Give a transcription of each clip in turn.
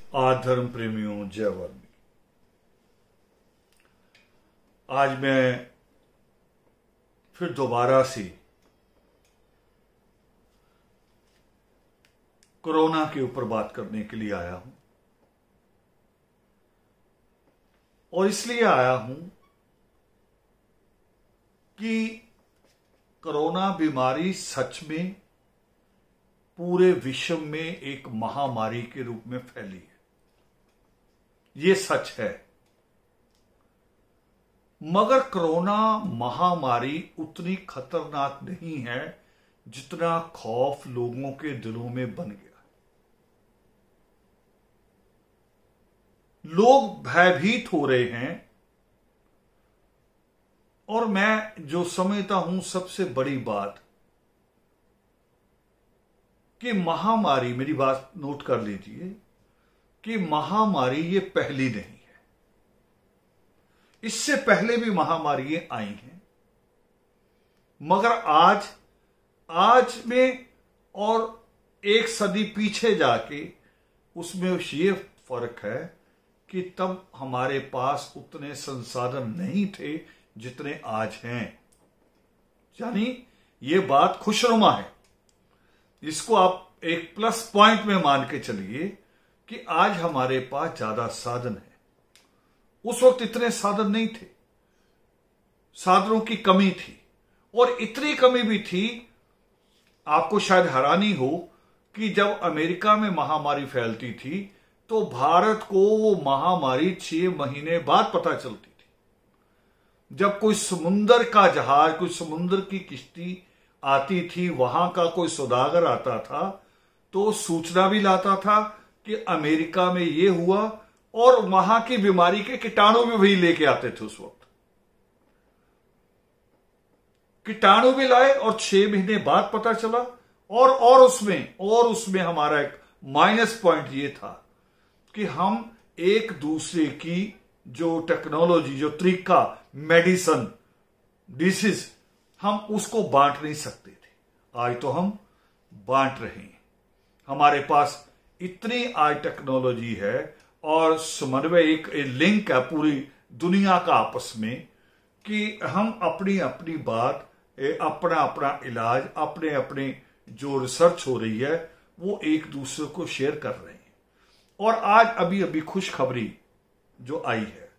धर्म प्रेमियों, जय वाल्मीकि। आज मैं फिर दोबारा से कोरोना के ऊपर बात करने के लिए आया हूं, और इसलिए आया हूं कि कोरोना बीमारी सच में पूरे विश्व में एक महामारी के रूप में फैली है। ये सच है, मगर कोरोना महामारी उतनी खतरनाक नहीं है जितना खौफ लोगों के दिलों में बन गया। लोग भयभीत हो रहे हैं, और मैं जो समझता हूं सबसे बड़ी बात कि महामारी, मेरी बात नोट कर लीजिए कि महामारी ये पहली नहीं है। इससे पहले भी महामारियां आई हैं, मगर आज में और एक सदी पीछे जाके उसमें ये फर्क है कि तब हमारे पास उतने संसाधन नहीं थे जितने आज हैं। यानी ये बात खुशनुमा है, इसको आप एक प्लस पॉइंट में मान के चलिए कि आज हमारे पास ज्यादा साधन है। उस वक्त इतने साधन नहीं थे, साधनों की कमी थी, और इतनी कमी भी थी, आपको शायद हैरानी हो कि जब अमेरिका में महामारी फैलती थी तो भारत को वो महामारी 6 महीने बाद पता चलती थी। जब कोई समुंदर का जहाज, कोई समुंदर की किश्ती आती थी, वहां का कोई सौदागर आता था तो सूचना भी लाता था कि अमेरिका में ये हुआ, और वहां की बीमारी के कीटाणु भी वही लेके आते थे। उस वक्त कीटाणु भी लाए और 6 महीने बाद पता चला। और उसमें हमारा एक माइनस पॉइंट ये था कि हम एक दूसरे की जो टेक्नोलॉजी, जो तरीका, मेडिसिन, डिसीज, हम उसको बांट नहीं सकते थे। आज तो हम बांट रहे हैं। हमारे पास इतनी आज टेक्नोलॉजी है और समन्वय, एक लिंक है पूरी दुनिया का आपस में, कि हम अपनी अपनी बात, अपना अपना इलाज, अपने अपने जो रिसर्च हो रही है वो एक दूसरे को शेयर कर रहे हैं। और आज अभी अभी खुशखबरी जो आई है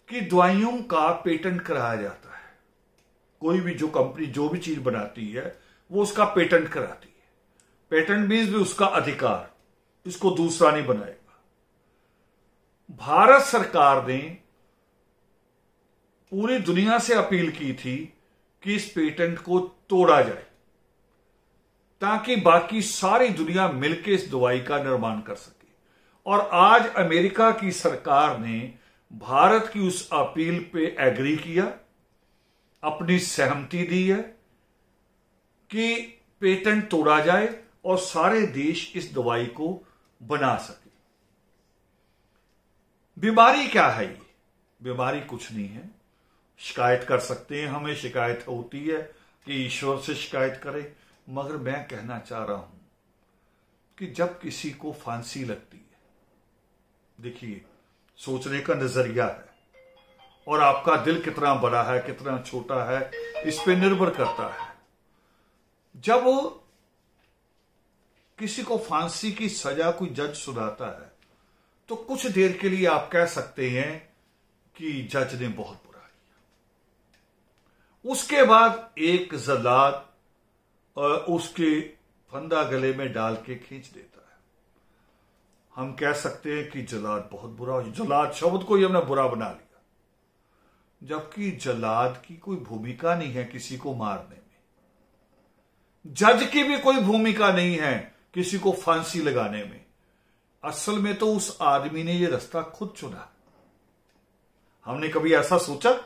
कि दवाइयों का पेटेंट कराया जाता है। कोई भी जो कंपनी जो भी चीज बनाती है वो उसका पेटेंट कराती है। पेटेंट मीन्स भी उसका अधिकार, इसको दूसरा नहीं बनाएगा। भारत सरकार ने पूरी दुनिया से अपील की थी कि इस पेटेंट को तोड़ा जाए ताकि बाकी सारी दुनिया मिलकर इस दवाई का निर्माण कर सके। और आज अमेरिका की सरकार ने भारत की उस अपील पे एग्री किया, अपनी सहमति दी है कि पेटेंट तोड़ा जाए और सारे देश इस दवाई को बना सके। बीमारी क्या है? ये बीमारी कुछ नहीं है। शिकायत कर सकते हैं, हमें शिकायत होती है कि ईश्वर से शिकायत करें, मगर मैं कहना चाह रहा हूं कि जब किसी को फांसी लगती है, देखिए सोचने का नजरिया है, और आपका दिल कितना बड़ा है कितना छोटा है इस पे निर्भर करता है। जब किसी को फांसी की सजा कोई जज सुनाता है तो कुछ देर के लिए आप कह सकते हैं कि जज ने बहुत बुरा किया। उसके बाद एक जल्लाद उसके फंदा गले में डाल के खींच देता है। हम कह सकते हैं कि जल्लाद बहुत बुरा, जल्लाद शब्द को ही हमने बुरा बना लिया, जबकि जल्लाद की कोई भूमिका नहीं है किसी को मारने में। जज की भी कोई भूमिका नहीं है किसी को फांसी लगाने में। असल में तो उस आदमी ने यह रास्ता खुद चुना। हमने कभी ऐसा सोचा?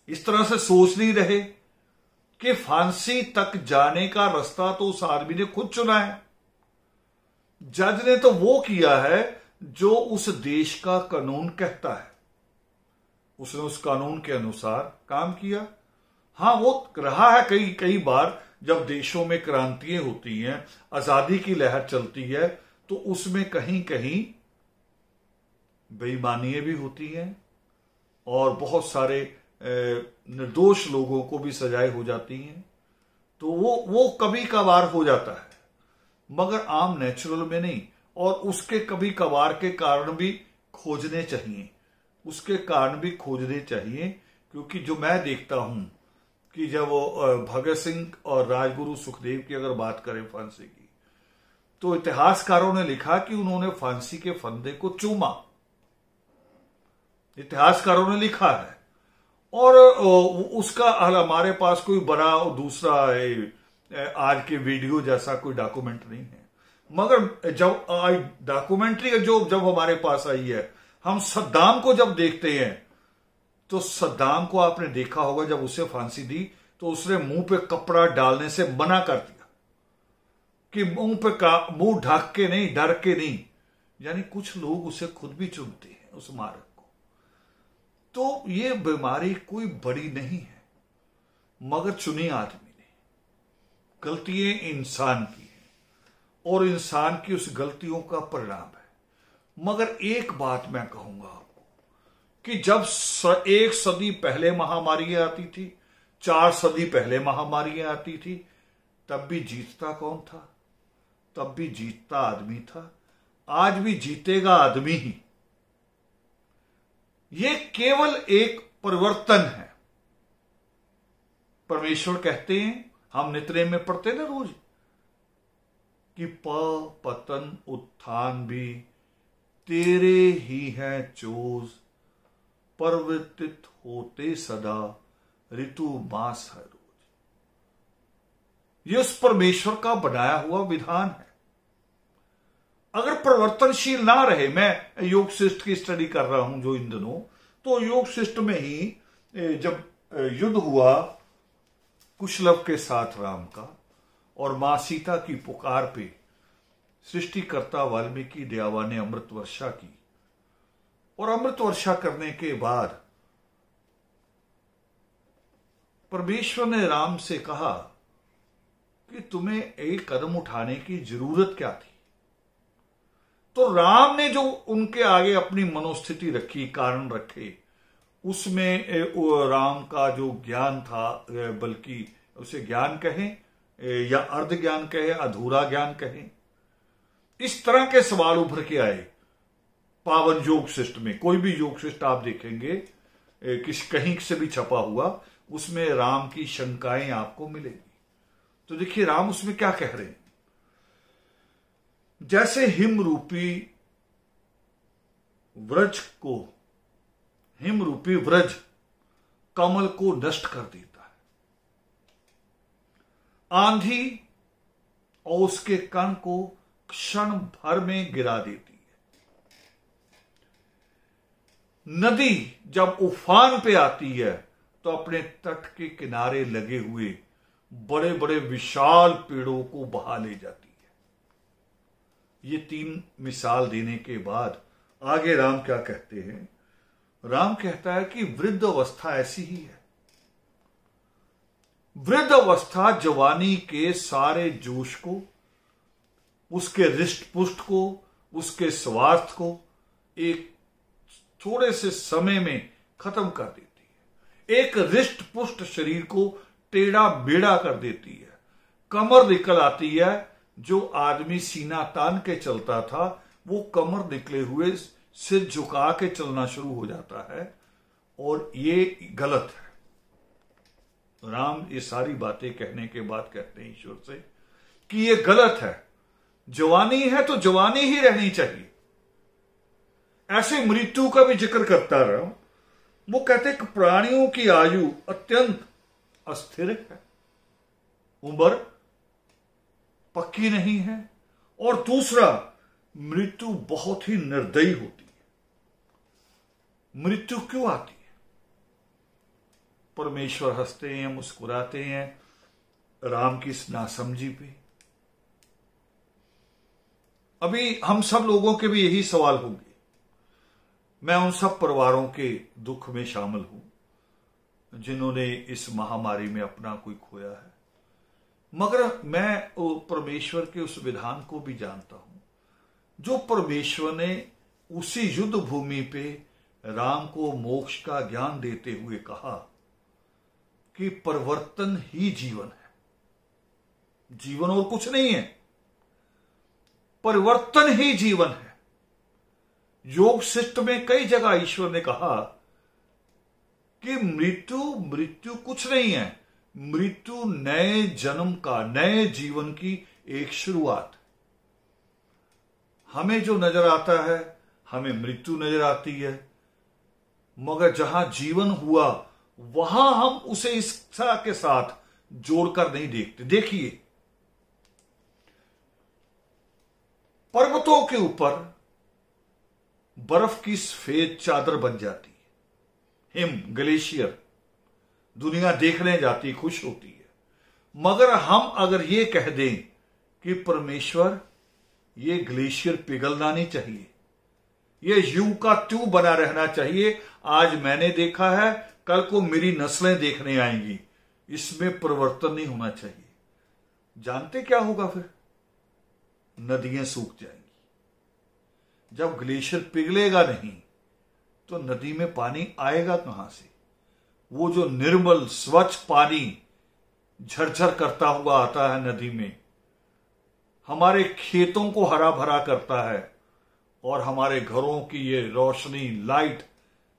इस तरह से सोच नहीं रहे कि फांसी तक जाने का रास्ता तो उस आदमी ने खुद चुना है। जज ने तो वो किया है जो उस देश का कानून कहता है। उसने उस कानून के अनुसार काम किया। हां, वो रहा है कई बार जब देशों में क्रांतियां होती हैं, आजादी की लहर चलती है, तो उसमें कहीं कहीं बेईमानियां भी होती हैं और बहुत सारे निर्दोष लोगों को भी सजाएं हो जाती हैं। तो वो कभी कभार हो जाता है, मगर आम नेचुरल में नहीं। और उसके कभी कभार के कारण भी खोजने चाहिए, उसके कारण भी खोजने चाहिए। क्योंकि जो मैं देखता हूं कि जब भगत सिंह और राजगुरु सुखदेव की अगर बात करें फांसी की, तो इतिहासकारों ने लिखा कि उन्होंने फांसी के फंदे को चूमा, इतिहासकारों ने लिखा है। और उसका हमारे पास कोई बड़ा दूसरा आज के वीडियो जैसा कोई डॉक्यूमेंट नहीं है। मगर जब डॉक्यूमेंट्री जब हमारे पास आई है, हम सद्दाम को जब देखते हैं, तो सद्दाम को आपने देखा होगा जब उसे फांसी दी तो उसने मुंह पे कपड़ा डालने से मना कर दिया कि मुंह ढक के नहीं, डर के नहीं। यानी कुछ लोग उसे खुद भी चुनते हैं उस मार्ग को। तो ये बीमारी कोई बड़ी नहीं है, मगर चुनी आदमी ने, गलतियां इंसान की है और इंसान की उस गलतियों का परिणाम है। मगर एक बात मैं कहूंगा आपको कि जब 1 सदी पहले महामारियां आती थी, 4 सदी पहले महामारियां आती थी, तब भी जीतता कौन था? तब भी जीतता आदमी था। आज भी जीतेगा आदमी ही। ये केवल एक परिवर्तन है। परमेश्वर कहते हैं, हम नित्य में पढ़ते ना रोज, कि पतन उत्थान भी तेरे ही है चोज, परिवर्तित होते सदा ऋतु मास हर रोज। यह उस परमेश्वर का बनाया हुआ विधान है। अगर परिवर्तनशील ना रहे, मैं योग शिष्ट की स्टडी कर रहा हूं जो इन दिनों, तो योग शिष्ट में ही जब युद्ध हुआ कुशलव के साथ राम का, और मां सीता की पुकार पे सृष्टिकर्ता वाल्मीकि दयावा ने अमृत वर्षा की, और अमृत वर्षा करने के बाद परमेश्वर ने राम से कहा कि तुम्हें एक कदम उठाने की जरूरत क्या थी। तो राम ने जो उनके आगे अपनी मनोस्थिति रखी, कारण रखे, उसमें राम का जो ज्ञान था, बल्कि उसे ज्ञान कहें या अर्ध ज्ञान कहें, अधूरा ज्ञान कहें, इस तरह के सवाल उभर के आए पावन योग शिष्ट में। कोई भी योग शिष्ट आप देखेंगे कहीं से भी छपा हुआ, उसमें राम की शंकाएं आपको मिलेगी। तो देखिए राम उसमें क्या कह रहे हैं। जैसे हिम रूपी व्रज कमल को नष्ट कर देता है, आंधी और उसके कण को क्षण भर में गिरा देती है। नदी जब उफान पे आती है तो अपने तट के किनारे लगे हुए बड़े बड़े विशाल पेड़ों को बहा ले जाती है। ये 3 मिसाल देने के बाद आगे राम क्या कहते हैं। राम कहता है कि वृद्ध अवस्था ऐसी ही है। वृद्ध अवस्था जवानी के सारे जोश को, उसके हृष्ट पुष्ट को, उसके स्वास्थ्य को एक थोड़े से समय में खत्म कर देती है। एक हृष्ट पुष्ट शरीर को टेढ़ा बेड़ा कर देती है। कमर निकल आती है। जो आदमी सीना तान के चलता था, वो कमर निकले हुए सिर झुका के चलना शुरू हो जाता है, और ये गलत है। राम ये सारी बातें कहने के बाद कहते हैं ईश्वर से कि ये गलत है। जवानी है तो जवानी ही रहनी चाहिए। ऐसे मृत्यु का भी जिक्र करता रहा। वो कहते कि प्राणियों की आयु अत्यंत अस्थिर है, उम्र पक्की नहीं है, और दूसरा मृत्यु बहुत ही निर्दयी होती है। मृत्यु क्यों आती है? परमेश्वर हंसते हैं, मुस्कुराते हैं राम की इस नासमझी पे। अभी हम सब लोगों के भी यही सवाल होंगे। मैं उन सब परिवारों के दुख में शामिल हूं जिन्होंने इस महामारी में अपना कोई खोया है, मगर मैं परमेश्वर के उस विधान को भी जानता हूं जो परमेश्वर ने उसी युद्ध भूमि पे राम को मोक्ष का ज्ञान देते हुए कहा कि परिवर्तन ही जीवन है, जीवन और कुछ नहीं है, परिवर्तन ही जीवन है। योग शिष्ट में कई जगह ईश्वर ने कहा कि मृत्यु कुछ नहीं है, मृत्यु नए जन्म का, नए जीवन की एक शुरुआत। हमें जो नजर आता है, हमें मृत्यु नजर आती है, मगर जहां जीवन हुआ वहां हम उसे इच्छा के साथ जोड़कर नहीं देखते। देखिए, पर्वतों के ऊपर बर्फ की सफेद चादर बन जाती है, हिम, ग्लेशियर, दुनिया देखने जाती, खुश होती है। मगर हम अगर ये कह दें कि परमेश्वर, ये ग्लेशियर पिघलना नहीं चाहिए, ये यूं का त्यों बना रहना चाहिए, आज मैंने देखा है, कल को मेरी नस्लें देखने आएंगी, इसमें परिवर्तन नहीं होना चाहिए। जानते क्या होगा फिर? नदियां सूख जाएंगी। जब ग्लेशियर पिघलेगा नहीं तो नदी में पानी आएगा कहां से? वो जो निर्मल स्वच्छ पानी झरझर करता हुआ आता है नदी में, हमारे खेतों को हरा भरा करता है और हमारे घरों की ये रोशनी, लाइट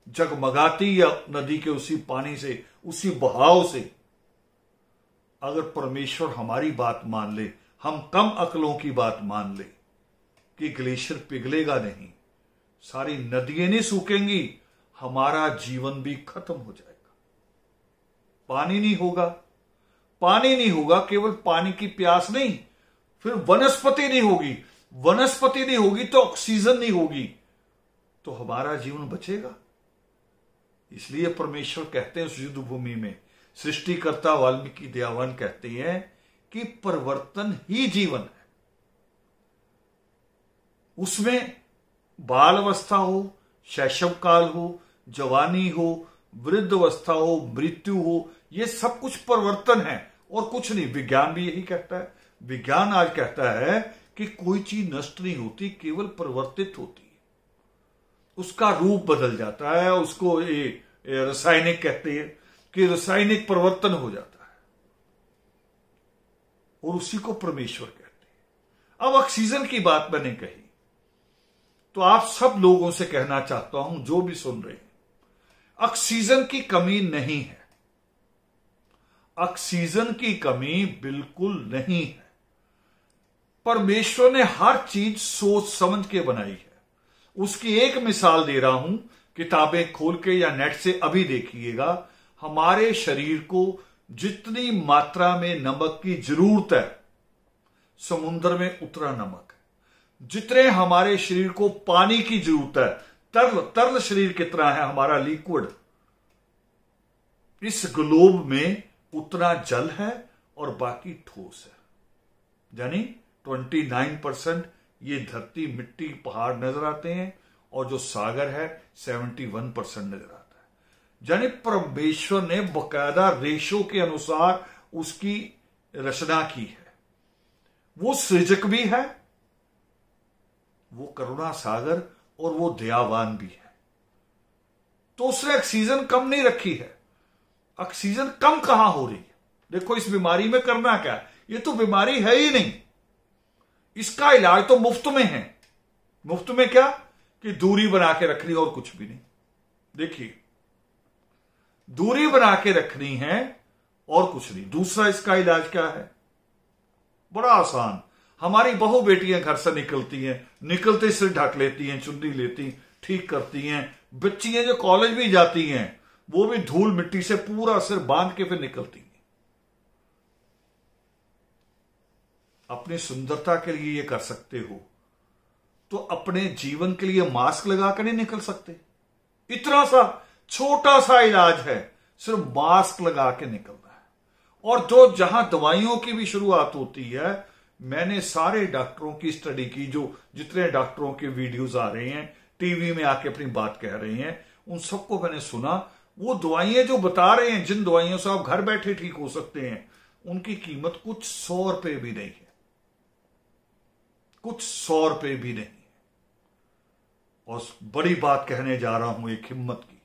जगमगाती है नदी के उसी पानी से, उसी बहाव से। अगर परमेश्वर हमारी बात मान ले, हम कम अकलों की बात मान ले कि ग्लेशियर पिघलेगा नहीं, सारी नदियां नहीं सूखेंगी, हमारा जीवन भी खत्म हो जाएगा। पानी नहीं होगा, पानी नहीं होगा, केवल पानी की प्यास नहीं, फिर वनस्पति नहीं होगी, वनस्पति नहीं होगी तो ऑक्सीजन नहीं होगी, तो हमारा जीवन बचेगा। इसलिए परमेश्वर कहते हैं उस युद्ध भूमि में, सृष्टिकर्ता वाल्मीकि दयावान कहते हैं कि परिवर्तन ही जीवन है। उसमें बाल अवस्था हो, शैशव काल हो, जवानी हो, वृद्ध अवस्था हो, मृत्यु हो, ये सब कुछ परिवर्तन है और कुछ नहीं। विज्ञान भी यही कहता है। विज्ञान आज कहता है कि कोई चीज नष्ट नहीं होती, केवल परिवर्तित होती है, उसका रूप बदल जाता है। उसको ये रासायनिक कहते हैं कि रासायनिक परिवर्तन हो जाता है, और उसी को परमेश्वर कहते हैं। अब ऑक्सीजन की बात मैंने कही तो आप सब लोगों से कहना चाहता हूं, जो भी सुन रहे हैं, ऑक्सीजन की कमी नहीं है, ऑक्सीजन की कमी बिल्कुल नहीं है। परमेश्वर ने हर चीज सोच समझ के बनाई है। उसकी एक मिसाल दे रहा हूं, किताबें खोल के या नेट से अभी देखिएगा। हमारे शरीर को जितनी मात्रा में नमक की जरूरत है, समुद्र में उतरा नमक है। जितने हमारे शरीर को पानी की जरूरत है, तरल शरीर कितना है हमारा, लिक्विड, इस ग्लोब में उतना जल है और बाकी ठोस है। यानी 29% ये धरती, मिट्टी, पहाड़ नजर आते हैं, और जो सागर है 71% नजर आता है। यानी परमेश्वर ने बकायदा रेशो के अनुसार उसकी रचना की है। वो सृजक भी है, वो करुणा सागर और वो दयावान भी है। तो उसने ऑक्सीजन कम नहीं रखी है। ऑक्सीजन कम कहां हो रही है? देखो, इस बीमारी में करना क्या है? ये तो बीमारी है ही नहीं, इसका इलाज तो मुफ्त में है। मुफ्त में क्या? कि दूरी बना के रखनी, और कुछ भी नहीं। देखिए, दूरी बना के रखनी है और कुछ नहीं। दूसरा इसका इलाज क्या है? बड़ा आसान। हमारी बहू बेटियां घर से निकलती हैं, निकलते सिर ढक लेती हैं, चुन्नी लेती, ठीक करती हैं। बच्चियां जो कॉलेज भी जाती हैं, वो भी धूल मिट्टी से पूरा सिर बांध के फिर निकलती हैं। अपनी सुंदरता के लिए ये कर सकते हो, तो अपने जीवन के लिए मास्क लगा कर नहीं निकल सकते? इतना सा छोटा सा इलाज है, सिर्फ मास्क लगा के निकलना है। और जो जहां दवाइयों की भी शुरुआत होती है, मैंने सारे डॉक्टरों की स्टडी की, जो जितने डॉक्टरों के वीडियोस आ रहे हैं, टीवी में आके अपनी बात कह रहे हैं, उन सबको मैंने सुना। वो दवाइयां जो बता रहे हैं, जिन दवाइयों से आप घर बैठे ठीक हो सकते हैं, उनकी कीमत कुछ 100 रुपए भी नहीं है, कुछ 100 रुपए भी नहीं है। और बड़ी बात कहने जा रहा हूं, एक हिम्मत की।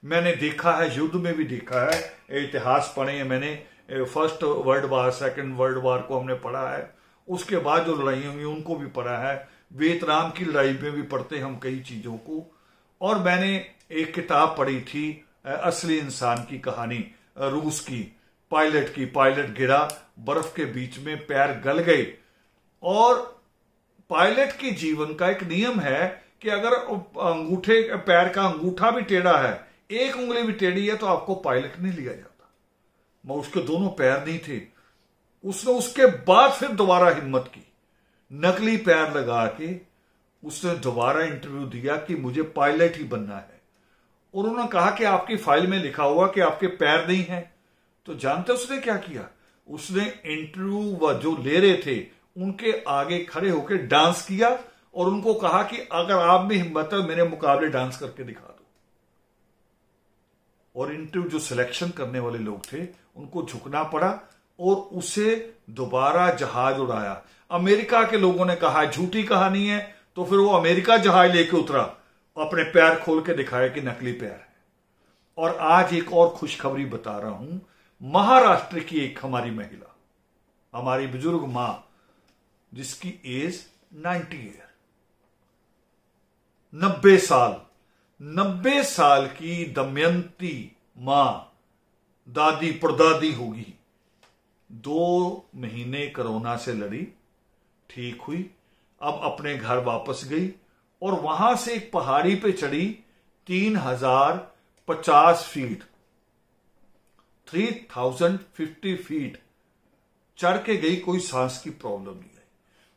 मैंने देखा है, युद्ध में भी देखा है, इतिहास पढ़े हैं मैंने, first world war, second world war को हमने पढ़ा है, उसके बाद जो लड़ाइयां हुई उनको भी पढ़ा है, वियतनाम की लड़ाई में भी पढ़ते हम कई चीजों को। और मैंने एक किताब पढ़ी थी असली इंसान की कहानी, रूस की, पायलट गिरा, बर्फ के बीच में पैर गल गए। और पायलट के जीवन का एक नियम है कि अगर पैर का अंगूठा भी टेढ़ा है, एक उंगली भी टेढ़ी है, तो आपको पायलट नहीं लिया जाता। मैं उसके दोनों पैर नहीं थे। उसने उसके बाद फिर दोबारा हिम्मत की, नकली पैर लगा के उसने दोबारा इंटरव्यू दिया कि मुझे पायलट ही बनना है। और उन्होंने कहा कि आपकी फाइल में लिखा हुआ कि आपके पैर नहीं है। तो जानते उसने क्या किया? उसने इंटरव्यू जो ले रहे थे उनके आगे खड़े होकर डांस किया और उनको कहा कि अगर आप में हिम्मत है मेरे मुकाबले डांस करके दिखा दो। और इंटरव्यू जो सिलेक्शन करने वाले लोग थे उनको झुकना पड़ा और उसे दोबारा जहाज उड़ाया। अमेरिका के लोगों ने कहा झूठी कहानी है, तो फिर वो अमेरिका जहाज लेके उतरा, अपने पैर खोल के दिखाया कि नकली पैर है। और आज एक और खुशखबरी बता रहा हूं, महाराष्ट्र की एक हमारी महिला, हमारी बुजुर्ग मां, जिसकी एज 90 ईयर, 90 साल की दमयंती मां, दादी परदादी होगी, 2 महीने कोरोना से लड़ी, ठीक हुई, अब अपने घर वापस गई और वहां से एक पहाड़ी पे चढ़ी 3050 फीट, 3050 फीट चढ़ के गई। कोई सांस की प्रॉब्लम नहीं है।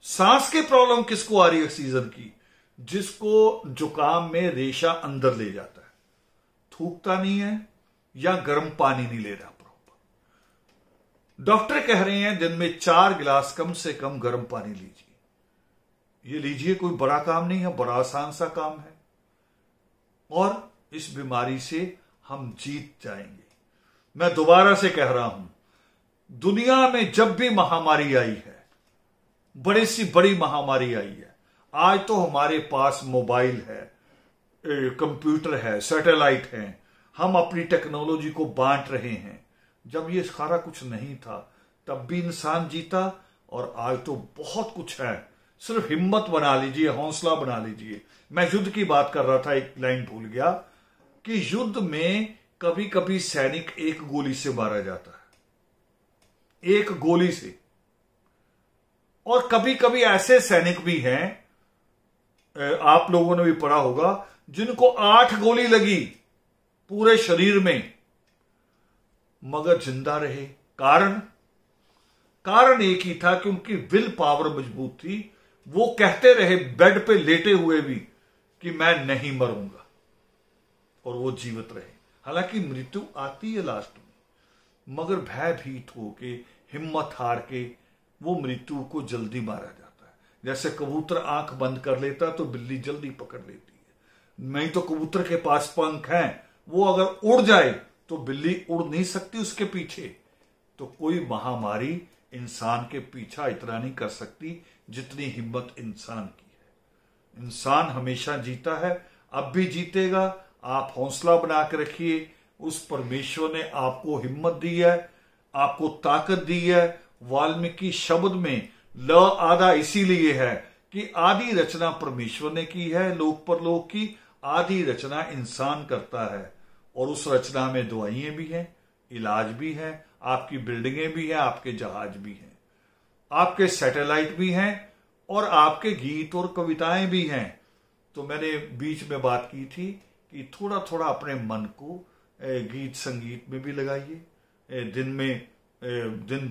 सांस की प्रॉब्लम किसको आ रही है? ऑक्सीजन की, जिसको जुकाम में रेशा अंदर ले जाता है, थूकता नहीं है या गर्म पानी नहीं ले रहा प्रॉपर। डॉक्टर कह रहे हैं दिन में 4 गिलास कम से कम गर्म पानी लीजिए। ये लीजिए, कोई बड़ा काम नहीं है, बड़ा आसान सा काम है और इस बीमारी से हम जीत जाएंगे। मैं दोबारा से कह रहा हूं, दुनिया में जब भी महामारी आई है, बड़ी सी बड़ी महामारी आई है, आज तो हमारे पास मोबाइल है, कंप्यूटर है, सैटेलाइट है, हम अपनी टेक्नोलॉजी को बांट रहे हैं। जब ये सारा कुछ नहीं था तब भी इंसान जीता और आज तो बहुत कुछ है। सिर्फ हिम्मत बना लीजिए, हौसला बना लीजिए। मैं युद्ध की बात कर रहा था, एक लाइन भूल गया कि युद्ध में कभी कभी सैनिक एक गोली से मारा जाता है, एक गोली से, और कभी कभी ऐसे सैनिक भी हैं, आप लोगों ने भी पढ़ा होगा, जिनको 8 गोली लगी पूरे शरीर में मगर जिंदा रहे। कारण एक ही था कि उनकी विल पावर मजबूत थी। वो कहते रहे बेड पे लेटे हुए भी कि मैं नहीं मरूंगा, और वो जीवित रहे। हालांकि मृत्यु आती है लास्ट में, मगर भयभीत होके, हिम्मत हार के वो मृत्यु को जल्दी मारा जाता है। जैसे कबूतर आंख बंद कर लेता तो बिल्ली जल्दी पकड़ लेती है। नहीं तो कबूतर के पास पंख हैं, वो अगर उड़ जाए तो बिल्ली उड़ नहीं सकती उसके पीछे। तो कोई महामारी इंसान के पीछा इतना नहीं कर सकती जितनी हिम्मत इंसान की है। इंसान हमेशा जीता है, अब भी जीतेगा। आप हौसला बना के रखिए। उस परमेश्वर ने आपको हिम्मत दी है, आपको ताकत दी है। वाल्मीकि शब्द में ल आधा इसीलिए है कि आधी रचना परमेश्वर ने की है, लोक परलोक की, आधी रचना इंसान करता है। और उस रचना में दवाइयां भी हैं, इलाज भी है, आपकी बिल्डिंगें भी हैं, आपके जहाज भी हैं, आपके सैटेलाइट भी हैं और आपके गीत और कविताएं भी हैं। तो मैंने बीच में बात की थी कि थोड़ा थोड़ा अपने मन को गीत संगीत में भी लगाइए। दिन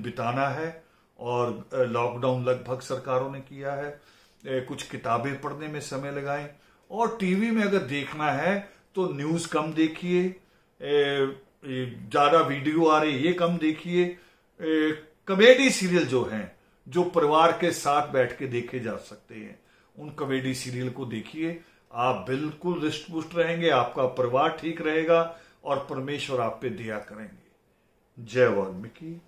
बिताना है और लॉकडाउन लगभग सरकारों ने किया है। कुछ किताबें पढ़ने में समय लगाएं और टीवी में अगर देखना है तो न्यूज कम देखिए, ज्यादा वीडियो आ रही ये कम देखिए। कॉमेडी सीरियल जो हैं, जो परिवार के साथ बैठ के देखे जा सकते हैं, उन कॉमेडी सीरियल को देखिए। आप बिल्कुल रिष्ट पुष्ट रहेंगे, आपका परिवार ठीक रहेगा और परमेश्वर आप पे दया करेंगे। जय वाल्मीकि।